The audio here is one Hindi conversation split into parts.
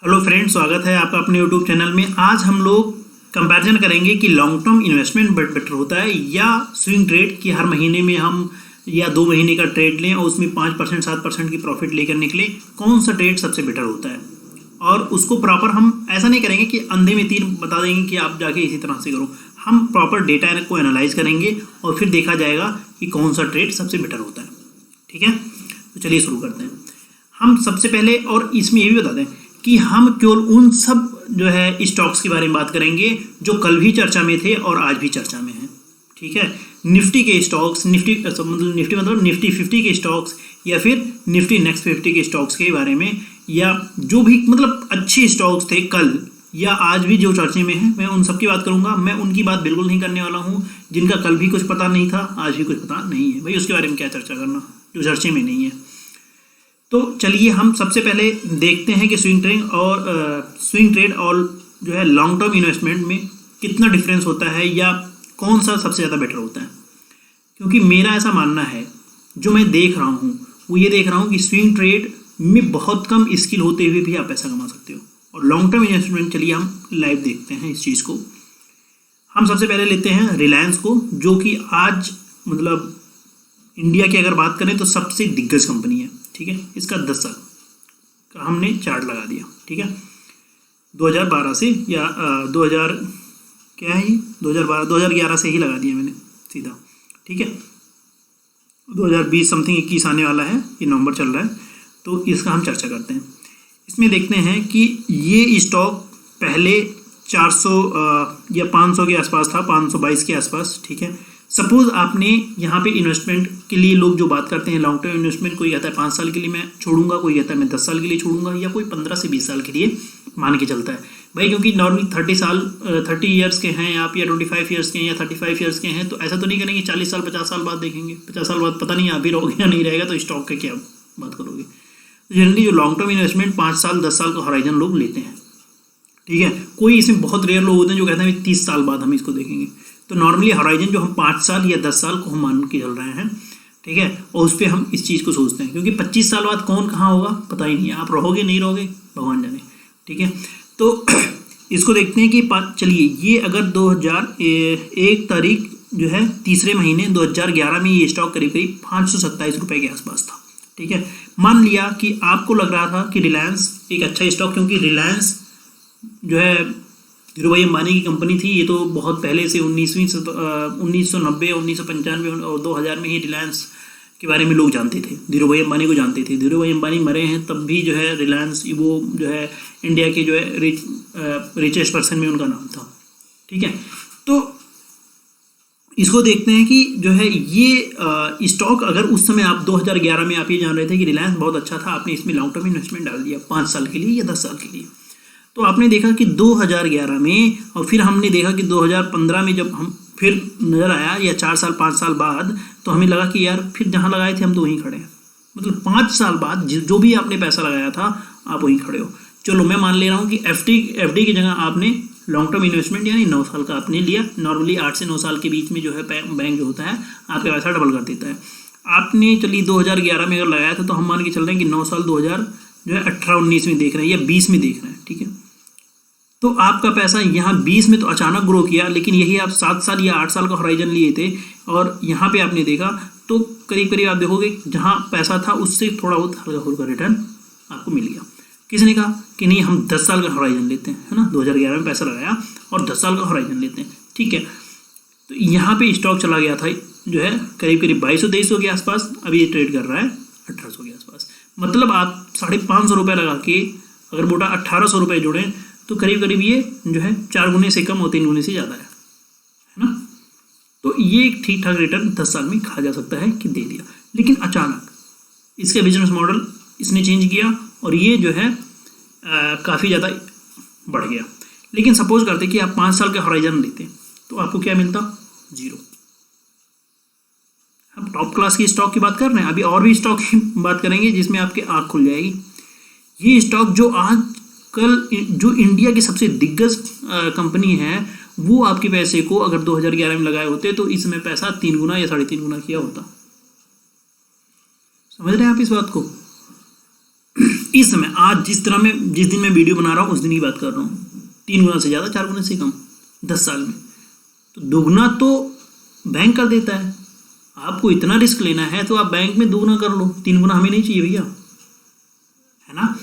हेलो फ्रेंड्स, स्वागत है आपका अपने यूट्यूब चैनल में। आज हम लोग कंपैरिजन करेंगे कि लॉन्ग टर्म इन्वेस्टमेंट बेटर होता है या स्विंग ट्रेड, कि हर महीने में हम या 2 महीने का ट्रेड लें और उसमें 5% 7% की प्रॉफिट लेकर निकले। कौन सा ट्रेड सबसे बेटर होता है, और उसको प्रॉपर हम ऐसा नहीं करेंगे कि अंधे में तीर बता देंगे कि आप जाके इसी तरह से करो। हम प्रॉपर डेटा को एनालाइज करेंगे और फिर देखा जाएगा कि कौन सा ट्रेड सबसे बेटर होता है। ठीक है, तो चलिए शुरू करते हैं। हम सबसे पहले, और इसमें ये भी बता दें कि हम केवल उन सब जो है स्टॉक्स के बारे में बात करेंगे जो कल भी चर्चा में थे और आज भी चर्चा में हैं। ठीक है, निफ्टी के स्टॉक्स, निफ्टी मतलब निफ्टी 50 के स्टॉक्स या फिर निफ्टी नेक्स्ट 50 के स्टॉक्स के बारे में, या जो भी मतलब अच्छे स्टॉक्स थे कल या आज भी जो चर्चे में हैं, मैं उन सब की बात करूंगा। मैं उनकी बात बिल्कुल नहीं करने वाला हूं जिनका कल भी कुछ पता नहीं था, आज भी कुछ पता नहीं है। भाई उसके बारे में क्या चर्चा करना जो चर्चे में नहीं है। तो चलिए हम सबसे पहले देखते हैं कि स्विंग ट्रेड और जो है लॉन्ग टर्म इन्वेस्टमेंट में कितना डिफरेंस होता है या कौन सा सबसे ज़्यादा बेटर होता है। क्योंकि मेरा ऐसा मानना है, जो मैं देख रहा हूँ वो ये देख रहा हूँ कि स्विंग ट्रेड में बहुत कम स्किल होते हुए भी आप पैसा कमा सकते हो, और लॉन्ग टर्म इन्वेस्टमेंट, चलिए हम लाइव देखते हैं इस चीज़ को। हम सबसे पहले लेते हैं रिलायंस को, जो कि आज मतलब इंडिया की अगर बात करें तो सबसे दिग्गज कंपनी है। ठीक है, इसका 10 साल का हमने चार्ट लगा दिया। ठीक है, 2012 से या 2000 क्या है ये 2011 से ही लगा दिया मैंने सीधा। ठीक है, 2020 समथिंग 21 आने वाला है, ये नवंबर चल रहा है, तो इसका हम चर्चा करते हैं। इसमें देखते हैं कि ये स्टॉक पहले 400 या 500 के आसपास था, 522 के आसपास। ठीक है, सपोज आपने यहाँ पे इन्वेस्टमेंट के लिए लोग जो बात करते हैं लॉन्ग टर्म इन्वेस्टमेंट, कोई कहता है 5 साल के लिए मैं छोड़ूंगा, कोई कहता है मैं 10 साल के लिए छोड़ूंगा, या कोई 15 से 20 साल के लिए मान के चलता है। भाई क्योंकि नॉर्मली 30 ईयर्स के हैं आप, या 25 ईयर्स के हैं, या 35 ईयर्स के हैं, तो ऐसा तो नहीं करेंगे 40 साल 50 साल बाद देखेंगे। 50 साल बाद पता नहीं आप ही रहोगे या नहीं रहेगा, तो स्टॉक का क्या बात करोगे। जनरली जो लॉन्ग टर्म इन्वेस्टमेंट 5 साल 10 साल का हॉराइजन लोग लेते हैं। ठीक है, कोई इसमें बहुत रेयर लोग होते हैं जो कहते हैं 30 साल बाद हम इसको देखेंगे। तो नॉर्मली हॉराइजन जो हम 5 साल या 10 साल को हम मान के चल रहे हैं। ठीक है, और उस पर हम इस चीज़ को सोचते हैं, क्योंकि 25 साल बाद कौन कहाँ होगा पता ही नहीं है, आप रहोगे नहीं रहोगे भगवान जाने। ठीक है, तो इसको देखते हैं कि चलिए ये अगर 2001 तारीख जो है तीसरे महीने 2011 में ये स्टॉक करीब करीब 527 रुपये के आसपास था। ठीक है, मान लिया कि आपको लग रहा था कि रिलायंस एक अच्छा स्टॉक, क्योंकि रिलायंस जो है धीरू भाई अंबानी की कंपनी थी। ये तो बहुत पहले से 1990 1995 और 2000 में ही रिलायंस के बारे में लोग जानते थे, धीरू भाई अंबानी को जानते थे। धीरू भाई अंबानी मरे हैं तब भी जो है रिलायंस वो जो है इंडिया के जो है रिचेस्ट पर्सन में उनका नाम था। ठीक है, तो इसको देखते हैं कि जो है ये स्टॉक, अगर उस समय आप 2011 में आप ये जान रहे थे कि रिलायंस बहुत अच्छा था, आपने इसमें लॉन्ग टर्म इन्वेस्टमेंट डाल दिया 5 साल के लिए या 10 साल के लिए, तो आपने देखा कि 2011 में, और फिर हमने देखा कि 2015 में जब हम फिर नज़र आया, या 4 साल 5 साल बाद, तो हमें लगा कि यार फिर जहाँ लगाए थे हम तो वहीं खड़े हैं। मतलब 5 साल बाद जो भी आपने पैसा लगाया था आप वहीं खड़े हो। चलो मैं मान ले रहा हूँ कि एफडी की जगह आपने लॉन्ग टर्म इन्वेस्टमेंट यानी 9 साल का आपने लिया। नॉर्मली 8 से 9 साल के बीच में जो है बैंक जो होता है आपका पैसा डबल कर देता है। आपने चलिए 2011 में अगर लगाया था, तो हम मान के चल रहे हैं कि 9 साल 2000 जो है 18-19 में देख रहे हैं या 20 में देख रहे हैं। ठीक है, तो आपका पैसा यहाँ 20 में तो अचानक ग्रो किया, लेकिन यही आप 7 साल या 8 साल का हॉराइजन लिए थे, और यहाँ पे आपने देखा तो करीब करीब आप देखोगे जहाँ पैसा था उससे थोड़ा बहुत हल्का फुल्का रिटर्न आपको मिल गया। किसी ने कहा कि नहीं हम 10 साल का हॉराइजन लेते हैं, है ना, 2011 में पैसा लगाया और 10 साल का हॉराइजन लेते हैं। ठीक है, तो यहाँ पे स्टॉक चला गया था जो है करीब करीब 2200-2300 के आसपास, अभी ये ट्रेड कर रहा है 1800 के आसपास। मतलब आप 550 रुपये लगा के अगर मोटा 1800 रुपये जोड़ें तो करीब करीब ये जो है 4 गुने से कम और 3 गुने से ज़्यादा है ना। तो ये एक ठीक ठाक रिटर्न 10 साल में कहा जा सकता है कि दे दिया। लेकिन अचानक इसका बिजनेस मॉडल इसने चेंज किया और ये जो है काफ़ी ज़्यादा बढ़ गया। लेकिन सपोज करते कि आप 5 साल का हॉराइजन लेते तो आपको क्या मिलता, 0। हम टॉप क्लास की स्टॉक की बात कर रहे हैं, अभी और भी स्टॉक की बात करेंगे जिसमें आपकी आँख खुल जाएगी। ये स्टॉक जो आज कल जो इंडिया की सबसे दिग्गज कंपनी है, वो आपके पैसे को अगर 2011 में लगाए होते तो इसमें पैसा 3 गुना या 3.5 गुना किया होता। समझ रहे हैं आप इस बात को। इस समय आज जिस दिन मैं वीडियो बना रहा हूँ उस दिन की बात कर रहा हूँ, 3 गुना से ज़्यादा, 4 गुना से कम 10 साल में। तो दुगना तो बैंक कर देता है। आपको इतना रिस्क लेना है तो आप बैंक में दुगना कर लो, 3 गुना हमें नहीं चाहिए भैया, है ना।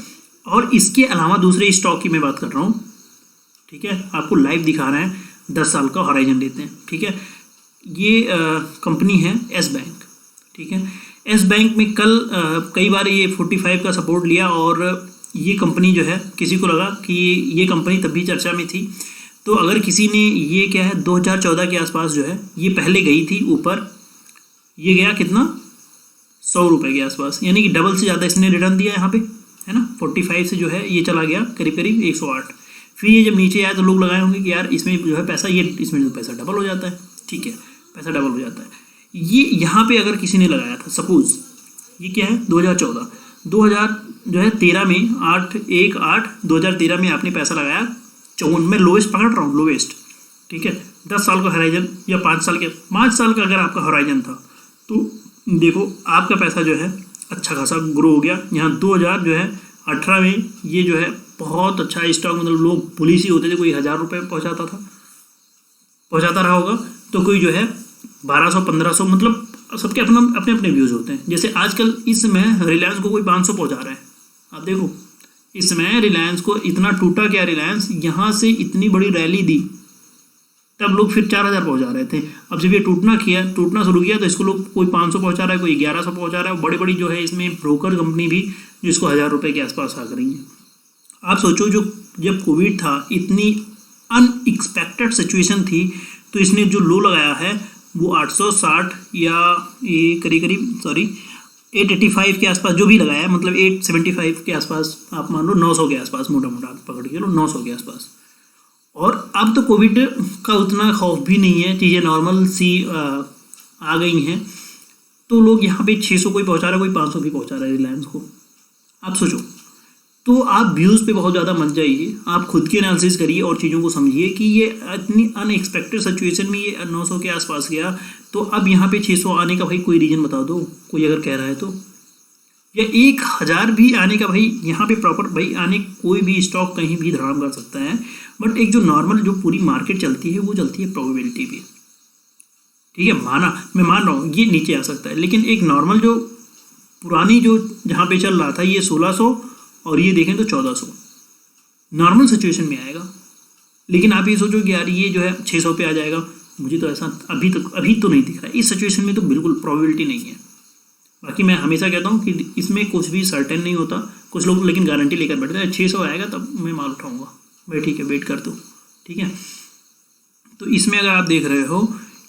और इसके अलावा दूसरे स्टॉक की मैं बात कर रहा हूँ, ठीक है, आपको लाइव दिखा रहे हैं, 10 साल का हॉराइजन लेते हैं, ठीक है। ये कंपनी है एस बैंक, ठीक है। एस बैंक में कल कई बार ये 45 का सपोर्ट लिया और ये कंपनी जो है किसी को लगा कि ये कंपनी तब भी चर्चा में थी। तो अगर किसी ने ये क्या है 2014 के आसपास जो है ये पहले गई थी ऊपर, ये गया कितना 100 रुपये के आसपास, यानी कि डबल से ज़्यादा इसने रिटर्न दिया यहाँ पे, है ना। 45 से जो है ये चला गया करीब करीब 108। फिर ये जब नीचे आया तो लोग लगाए होंगे कि यार इसमें जो है पैसा, ये इसमें जो पैसा डबल हो जाता है, ठीक है, पैसा डबल हो जाता है। ये यहाँ पे अगर किसी ने लगाया था, सपोज ये क्या है 2014 जो है 13 में 2013 में आपने पैसा लगाया 54, मैं लोवेस्ट पकड़ रहा हूँ, लोवेस्ट, ठीक है। 10 साल का हॉराइजन या 5 साल का अगर आपका हॉराइजन था तो देखो आपका पैसा जो है अच्छा खासा ग्रो हो गया। यहाँ 2018 में ये जो है बहुत अच्छा स्टॉक, मतलब लोग पुलिस ही होते थे, कोई 1000 रुपये पहुँचाता रहा होगा, तो कोई जो है 1200-1500, मतलब सबके अपने अपने व्यूज़ होते हैं। जैसे आजकल इस समय रिलायंस को कोई 500 पहुँचा रहा है, आप देखो इस समय रिलायंस को इतना टूटा क्या, रिलायंस यहाँ से इतनी बड़ी रैली दी तब लोग फिर 4000 पहुँचा रहे थे। अब जब ये टूटना शुरू किया तो इसको लोग कोई 500 पहुँचा रहा है, कोई 1100 पहुँचा रहा है। बड़ी बड़ी जो है इसमें ब्रोकर कंपनी भी जो इसको 1000 रुपये के आसपास आ रही है। आप सोचो जो जब कोविड था इतनी अनएक्सपेक्टेड सिचुएशन थी, तो इसने जो लो लगाया है वो 860 या ये करीब 885 के आसपास जो भी लगाया है, मतलब 875 के आसपास आप मान लो, 900 के आसपास मोटा आप पकड़ के लो, 900 के आसपास। और अब तो कोविड का उतना खौफ भी नहीं है, चीज़ें नॉर्मल सी आ गई हैं, तो लोग यहाँ पे 600 कोई पहुँचा रहा है, कोई 500 भी पहुँचा रहा है रिलायंस को। आप सोचो, तो आप व्यूज़ पे बहुत ज़्यादा मत जाइए, आप खुद की एनालिसिस करिए और चीज़ों को समझिए कि ये इतनी अनएक्सपेक्टेड सिचुएशन में ये 900 के आसपास गया, तो अब यहाँ पे 600 आने का भाई कोई रीज़न बता दो, कोई अगर कह रहा है तो, या 1000 भी आने का भाई यहाँ पे प्रॉपर भाई आने, कोई भी स्टॉक कहीं भी धड़ाम कर सकता है। बट एक जो नॉर्मल जो पूरी मार्केट चलती है वो चलती है प्रोबेबिलिटी भी, ठीक है। मैं मान रहा हूँ ये नीचे आ सकता है, लेकिन एक नॉर्मल जो पुरानी जो जहाँ पे चल रहा था ये 1600 और ये देखें तो 1400 नॉर्मल सिचुएशन में आएगा। लेकिन आप ये सोचो कि यार ये जो है 600 पे आ जाएगा, मुझे तो ऐसा अभी तो नहीं दिख रहा है। इस सिचुएशन में तो बिल्कुल प्रोबेबिलिटी नहीं है। बाकी मैं हमेशा कहता हूँ कि इसमें कुछ भी सर्टेन नहीं होता, कुछ लोग लेकिन गारंटी लेकर बैठते हैं 600 आएगा तब मैं माल उठाऊँगा, भाई ठीक है वेट कर दो, ठीक है। तो इसमें अगर आप देख रहे हो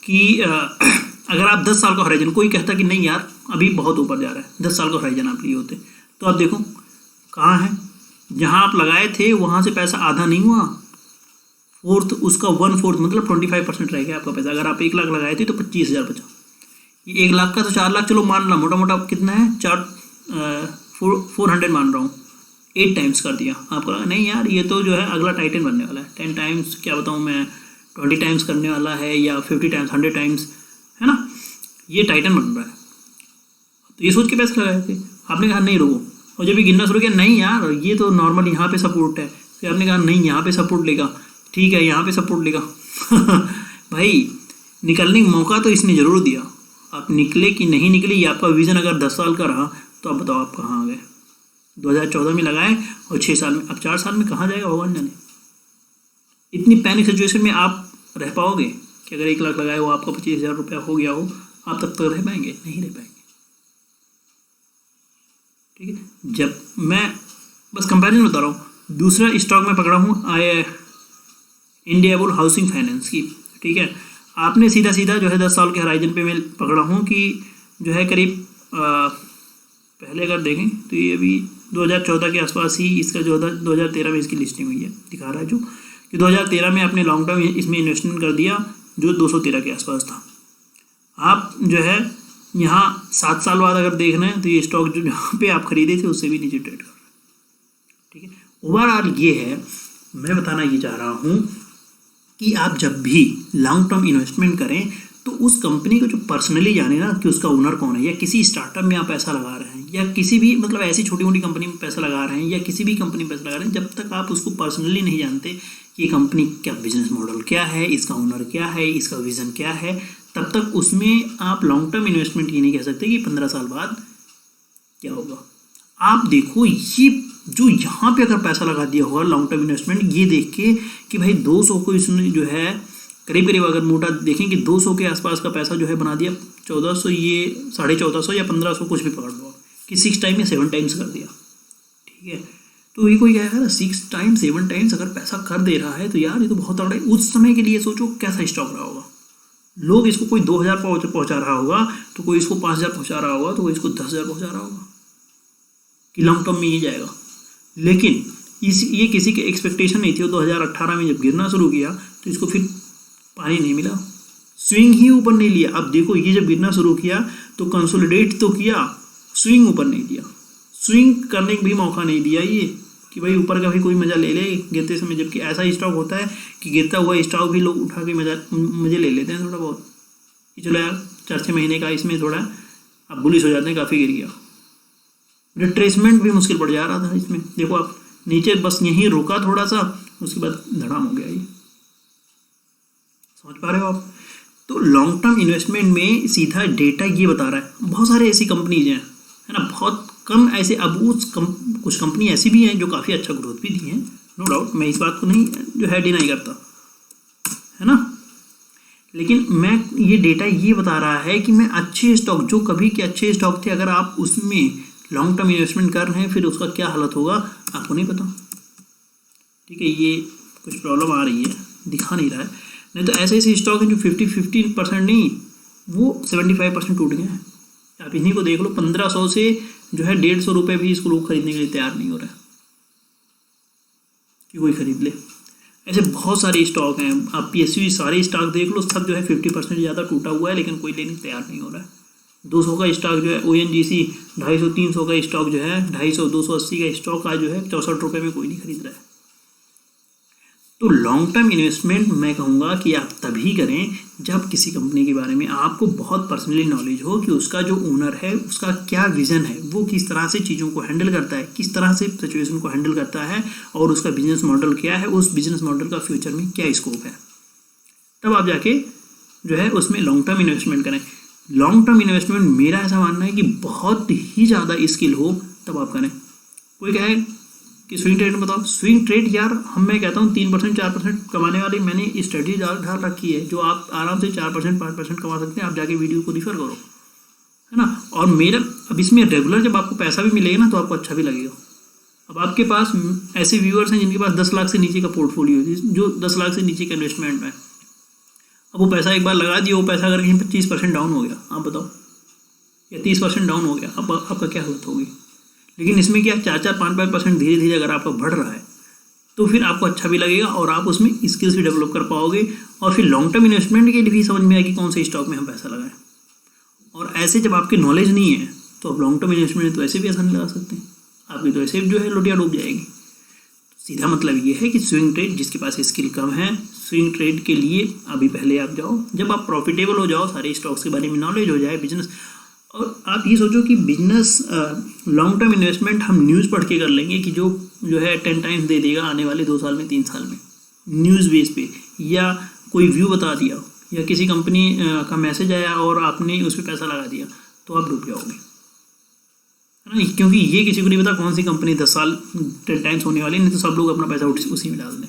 कि अगर आप 10 साल का हॉराइजन, कोई कहता कि नहीं यार अभी बहुत ऊपर जा रहा है, 10 साल का हॉराइजन आप लिए होते, तो आप देखो कहाँ है, जहाँ आप लगाए थे वहाँ से पैसा आधा नहीं हुआ, उसका 1/4 मतलब 25% रह गया आपका पैसा। अगर आप 1 लाख लगाए थे तो 25,000 बचा। ये 1 लाख का तो 4 लाख चलो मान ला, मोटा मोटा कितना है 400 मान रहा हूँ, 8 टाइम्स कर दिया। आपको लगा नहीं यार ये तो जो है अगला टाइटन बनने वाला है, 10 टाइम्स क्या बताऊँ मैं, 20 टाइम्स करने वाला है या 50 टाइम्स 100 टाइम्स, है ना, ये टाइटन बन रहा है। तो ये सोच के पैसे लगाए थे, आपने कहा नहीं रुको, और जब ये गिनना शुरू किया नहीं यार ये तो नॉर्मल यहाँ पे सपोर्ट है, फिर आपने कहा नहीं यहाँ पे सपोर्ट लेगा, ठीक है यहाँ पे सपोर्ट लेगा भाई निकलने का मौका तो इसने ज़रूर दिया, आप निकले कि नहीं निकले, ये आपका विज़न अगर 10 साल का रहा तो आप बताओ आप कहाँ आ गए। 2014 में लगाए और 6 साल में, अब 4 साल में कहाँ जाएगा भगवान जाने। इतनी पैनिक सिचुएशन में आप रह पाओगे कि अगर 1 लाख लगाए हो आपका 25,000 रुपया हो गया हो, आप तब तक रह पाएंगे? नहीं रह पाएंगे, ठीक है। जब मैं बस कंपैरिजन बता रहा हूँ, दूसरा स्टॉक में पकड़ा हूँ इंडियाबुल हाउसिंग फाइनेंस की, ठीक है। आपने सीधा जो है 10 साल के हराइजन पे मैं पकड़ा हूँ कि जो है करीब पहले अगर देखें तो ये अभी 2014 के आसपास ही इसका जो 2013 में इसकी लिस्टिंग हुई है, दिखा रहा है जो कि 2013 में आपने लॉन्ग टर्म इसमें इन्वेस्टमेंट कर दिया जो 213 के आसपास था। आप जो है यहाँ 7 साल बाद अगर देखना है तो ये स्टॉक जो यहाँ पे आप खरीदे थे उससे भी नीचे ट्रेड कर रहा है, ठीक है। ओवरऑल ये है, मैं बताना ये चाह रहा हूँ कि आप जब भी लॉन्ग टर्म इन्वेस्टमेंट करें तो तो उस कंपनी को जो पर्सनली जाने ना कि उसका ओनर कौन है, या किसी स्टार्टअप में आप पैसा लगा रहे हैं, या किसी भी मतलब ऐसी छोटी मोटी कंपनी में पैसा लगा रहे हैं, या किसी भी कंपनी में पैसा लगा रहे हैं, जब तक आप उसको पर्सनली नहीं जानते कि ये कंपनी क्या बिजनेस मॉडल क्या है, इसका ओनर क्या है, इसका विज़न क्या है, तब तक उसमें आप लॉन्ग टर्म इन्वेस्टमेंट ये नहीं कह सकते कि 15 साल बाद क्या होगा। आप देखो ये जो यहाँ पे अगर पैसा लगा दिया होगा लॉन्ग टर्म इन्वेस्टमेंट, ये देख के कि भाई 200 को इसने जो है करीब करीब अगर मोटा देखें कि 200 के आसपास का पैसा जो है बना दिया 1400, ये 1450 या 1500 कुछ भी पकड़ लो कि 6 टाइम या 7 टाइम्स कर दिया, ठीक है। तो ये कोई कहेगा ना 6 टाइम्स 7 टाइम्स अगर पैसा कर दे रहा है तो यार ये तो बहुत तगड़ा है। उस समय के लिए सोचो कैसा स्टॉक रहा होगा। लोग इसको कोई 2000 पहुँचा रहा होगा, तो कोई इसको 5000 पहुँचा रहा होगा, तो कोई इसको 10,000 पहुँचा रहा होगा कि लॉन्ग टर्म में ये जाएगा। लेकिन ये किसी की एक्सपेक्टेशन नहीं थी। वो 2018 में जब गिरना शुरू किया तो इसको फिर पानी नहीं मिला, स्विंग ही ऊपर नहीं लिया। अब देखो ये जब गिरना शुरू किया तो कंसोलिडेट तो किया, स्विंग ऊपर नहीं दिया, स्विंग करने का भी मौका नहीं दिया ये कि भाई ऊपर का भी कोई मज़ा ले ले गिरते समय। जबकि ऐसा स्टॉक होता है कि गिरता हुआ स्टॉक भी लोग उठा के मजे ले लेते हैं थोड़ा बहुत कि चलो यार 4-6 महीने का इसमें थोड़ा अब बुलिश हो जाते हैं, काफ़ी गिर गया। रिट्रेसमेंट भी मुश्किल पड़ जा रहा था इसमें। देखो आप नीचे बस यहीं रुका थोड़ा सा, उसके बाद धड़ाम हो गया ये, समझ पा रहे हो आप। तो लॉन्ग टर्म इन्वेस्टमेंट में सीधा डेटा ये बता रहा है। बहुत सारे ऐसी कंपनीज हैं है ना, बहुत कम ऐसे। अब कुछ कंपनी ऐसी भी हैं जो काफ़ी अच्छा ग्रोथ भी दी हैं, नो डाउट, मैं इस बात को नहीं जो है डिनाई करता, है ना। लेकिन मैं ये डेटा ये बता रहा है कि मैं अच्छे स्टॉक जो कभी के अच्छे स्टॉक थे, अगर आप उसमें लॉन्ग टर्म इन्वेस्टमेंट कर रहे हैं फिर उसका क्या हालत होगा आपको नहीं पता, ठीक है। ये कुछ प्रॉब्लम आ रही है, दिखा नहीं रहा है। नहीं तो ऐसे ऐसे स्टॉक हैं जो 50% नहीं, वो 75% टूट गए हैं। आप इन्हीं को देख लो, 1500 से जो है 150 रुपये भी इसको लोग खरीदने के लिए तैयार नहीं हो रहे कि कोई खरीद ले। ऐसे बहुत सारे स्टॉक हैं, आप PSU सारे स्टॉक देख लो, सब जो है 50% ज़्यादा टूटा हुआ है, लेकिन कोई लेने तैयार नहीं हो रहा है। 200 का स्टॉक जो है ONGC 250-300 का स्टॉक जो है 250-280 का स्टॉक आज जो है 64 रुपये में कोई नहीं खरीद रहा है। तो लॉन्ग टर्म इन्वेस्टमेंट मैं कहूँगा कि आप तभी करें जब किसी कंपनी के बारे में आपको बहुत पर्सनली नॉलेज हो कि उसका जो ओनर है उसका क्या विज़न है, वो किस तरह से चीज़ों को हैंडल करता है, किस तरह से सिचुएशन को हैंडल करता है, और उसका बिजनेस मॉडल क्या है, उस बिजनेस मॉडल का फ्यूचर में क्या स्कोप है। तब आप जाके जो है उसमें लॉन्ग टर्म इन्वेस्टमेंट करें। लॉन्ग टर्म इन्वेस्टमेंट मेरा ऐसा मानना है कि बहुत ही ज़्यादा स्किल हो तब आप करें। कोई कहे कि स्विंग ट्रेड में बताओ, स्विंग ट्रेड यार मैं कहता हूँ 3% 4% कमाने वाली मैंने स्ट्रेटजी ढाल रखी है, जो आप आराम से 4% 5% कमा सकते हैं। आप जाके वीडियो को रिफर करो, है ना। और मेरा अब इसमें रेगुलर जब आपको पैसा भी मिलेगा ना तो आपको अच्छा भी लगेगा। अब आपके पास ऐसे व्यूअर्स हैं जिनके पास 10 लाख से नीचे का पोर्टफोलियो है, जो 10 लाख से नीचे का इन्वेस्टमेंट है। अब वो पैसा एक बार लगा दिया, वो पैसा अगर कहीं 25% डाउन हो गया, आप बताओ, या 30% डाउन हो गया, अब आपका क्या हालत होगी। लेकिन इसमें क्या 4-4 5-5% धीरे धीरे अगर आपका बढ़ रहा है तो फिर आपको अच्छा भी लगेगा और आप उसमें स्किल्स भी डेवलप कर पाओगे, और फिर लॉन्ग टर्म इन्वेस्टमेंट के लिए भी समझ में आएगी कौन से स्टॉक में हम पैसा लगाएं। और ऐसे जब आपकी नॉलेज नहीं है तो आप लॉन्ग टर्म इन्वेस्टमेंट तो ऐसे भी आसानी लगा सकते हैं, आपकी तो ऐसे जो है लुटिया डूब जाएगी। सीधा मतलब ये है कि स्विंग ट्रेड जिसके पास स्किल कम है, स्विंग ट्रेड के लिए अभी पहले आप जाओ, जब आप प्रॉफिटेबल हो जाओ, सारे स्टॉक्स के बारे में नॉलेज हो जाए, बिजनेस। और आप ये सोचो कि बिजनेस लॉन्ग टर्म इन्वेस्टमेंट हम न्यूज़ पढ़ के कर लेंगे कि जो है 10 टाइम्स दे देगा आने वाले 2 साल में 3 साल में, न्यूज़ बेस पे, या कोई व्यू बता दिया, या किसी कंपनी का मैसेज आया और आपने उस पर पैसा लगा दिया, तो आप डूब जाओगे, है ना। क्योंकि ये किसी को नहीं पता कौन सी कंपनी 10 साल 10 टाइम्स होने वाली, नहीं तो सब लोग अपना पैसा उसी में डाल दें।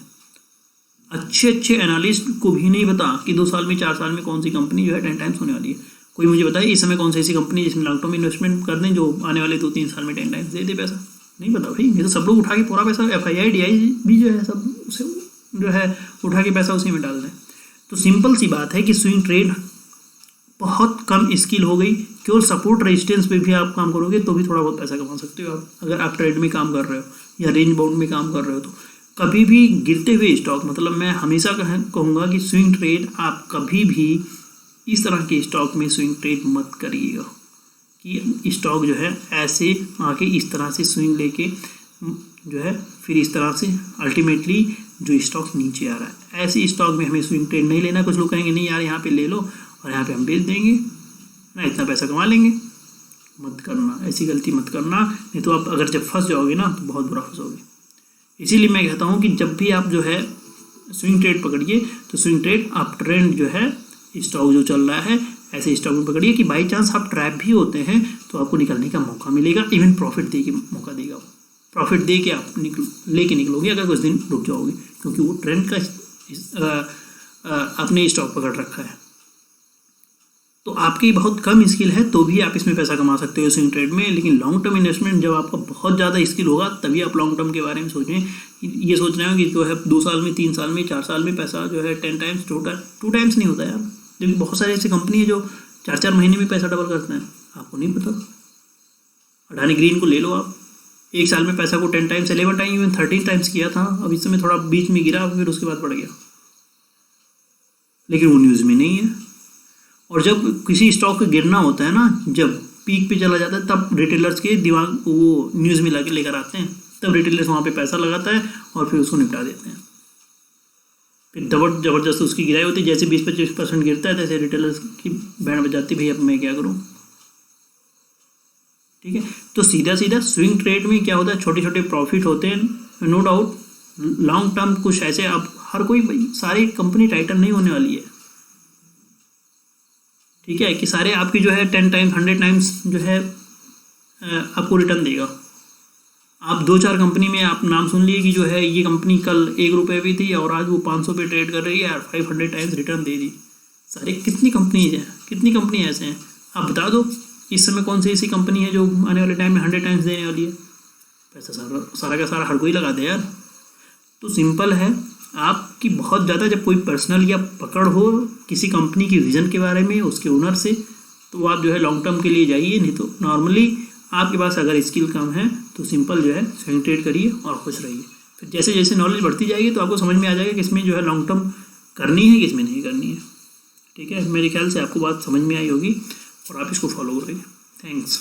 अच्छे एनालिस्ट को भी नहीं पता कि 2 साल में 4 साल में कौन सी कंपनी जो है 10 टाइम्स होने वाली है। कोई मुझे बताए इस समय कौन सी ऐसी कंपनी जिसमें लॉन्ग टर्म इन्वेस्टमेंट कर दें जो आने वाले 2-3 साल में 10 टाइम्स दे दे पैसा, नहीं पता भाई। ये तो सब लोग उठा के पूरा पैसा FII DI भी जो है सब उसे जो है उठा के पैसा उसी में डाल दें। तो सिंपल सी बात है कि स्विंग ट्रेड बहुत कम स्किल हो गई, केवल सपोर्ट रेजिस्टेंस पे भी आप काम करोगे तो भी थोड़ा बहुत पैसा कमा सकते हो आप, अगर आप ट्रेड में काम कर रहे हो या रेंज बाउंड में काम कर रहे हो। तो कभी भी गिरते हुए स्टॉक, मतलब मैं हमेशा कहूँगा कि स्विंग ट्रेड आप कभी भी इस तरह के स्टॉक में स्विंग ट्रेड मत करिएगा कि स्टॉक जो है ऐसे आके इस तरह से स्विंग लेके जो है फिर इस तरह से अल्टीमेटली जो स्टॉक नीचे आ रहा है, ऐसे स्टॉक में हमें स्विंग ट्रेड नहीं लेना। कुछ लोग कहेंगे नहीं यार यहाँ पे ले लो और यहाँ पे हम बेच देंगे ना, इतना पैसा कमा लेंगे। मत करना, ऐसी गलती मत करना, नहीं तो आप अगर जब फंस जाओगे ना तो बहुत बुरा फंसोगे। इसीलिए मैं कहता हूँ कि जब भी आप जो है स्विंग ट्रेड पकड़िए तो स्विंग ट्रेड आप ट्रेंड जो है स्टॉक जो चल रहा है ऐसे स्टॉक में पकड़िए कि बाई चांस आप ट्रैप भी होते हैं तो आपको निकलने का मौका मिलेगा, इवन प्रॉफिट दे के मौका देगा। प्रॉफिट दे के आप लेके निकलोगे अगर कुछ दिन रुक जाओगे, क्योंकि वो ट्रेंड का आपने स्टॉक पकड़ रखा है। तो आपकी बहुत कम स्किल है तो भी आप इसमें पैसा कमा सकते हो स्विंग ट्रेड में। लेकिन लॉन्ग टर्म इन्वेस्टमेंट जब आपका बहुत ज़्यादा स्किल होगा तभी आप लॉन्ग टर्म के बारे में सोचें। ये सोच रहे हो कि जो है 2 साल में, 3 साल में, 4 साल में पैसा जो है 10 टाइम्स, 2 टाइम्स नहीं होता यार। लेकिन बहुत सारी ऐसी कंपनी है जो 4-4 महीने में पैसा डबल करते हैं, आपको नहीं पता। अडानी ग्रीन को ले लो आप, 1 साल में पैसा को 10 टाइम्स, 11 टाइम, इवन 13 टाइम्स किया था। अब इस समय थोड़ा बीच में गिरा, फिर उसके बाद बढ़ गया, लेकिन वो न्यूज़ में नहीं है। और जब किसी स्टॉक का गिरना होता है ना, जब पीक पे चला जाता है, तब रिटेलर्स के दिमाग वो न्यूज़ में लाके लेकर आते हैं, तब रिटेलर्स वहाँ पे पैसा लगाता है और फिर उसको निपटा देते हैं। फिर ज़बरदस्त उसकी गिराई होती है, जैसे 20-25% गिरता है तैसे रिटेलर्स की बैंड बजाती, भैया अब मैं क्या करूँ। ठीक है, तो सीधा स्विंग ट्रेड में क्या होता है, छोटे छोटे प्रॉफिट होते हैं, नो डाउट। लॉन्ग टर्म कुछ ऐसे, अब हर कोई सारी कंपनी टाइटन नहीं होने वाली है, ठीक है, कि सारे आपकी जो है 10 टाइम्स 100 टाइम्स जो है आपको रिटर्न देगा। आप 2-4 कंपनी में आप नाम सुन लिए कि जो है ये कंपनी कल 1 रुपये भी थी और आज वो 500 पे ट्रेड कर रही है और 500 टाइम्स रिटर्न दे दी। सारे कितनी कंपनी ऐसे हैं, आप बता दो इस समय कौन सी ऐसी कंपनी है जो आने वाले टाइम में 100 टाइम्स देने वाली है। पैसा सारा का सारा हर कोई लगा दे यार। तो सिंपल है, आपकी बहुत ज़्यादा जब कोई पर्सनल या पकड़ हो किसी कंपनी की विज़न के बारे में, उसके ओनर से, तो आप जो है लॉन्ग टर्म के लिए जाइए। नहीं तो नॉर्मली आपके पास अगर स्किल कम है तो सिंपल जो है स्विंग ट्रेड करिए और खुश रहिए। फिर जैसे जैसे नॉलेज बढ़ती जाएगी तो आपको समझ में आ जाएगा कि इसमें जो है लॉन्ग टर्म करनी है कि इसमें नहीं करनी है। ठीक है, मेरे ख्याल से आपको बात समझ में आई होगी और आप इसको फॉलो करेंगे। थैंक्स।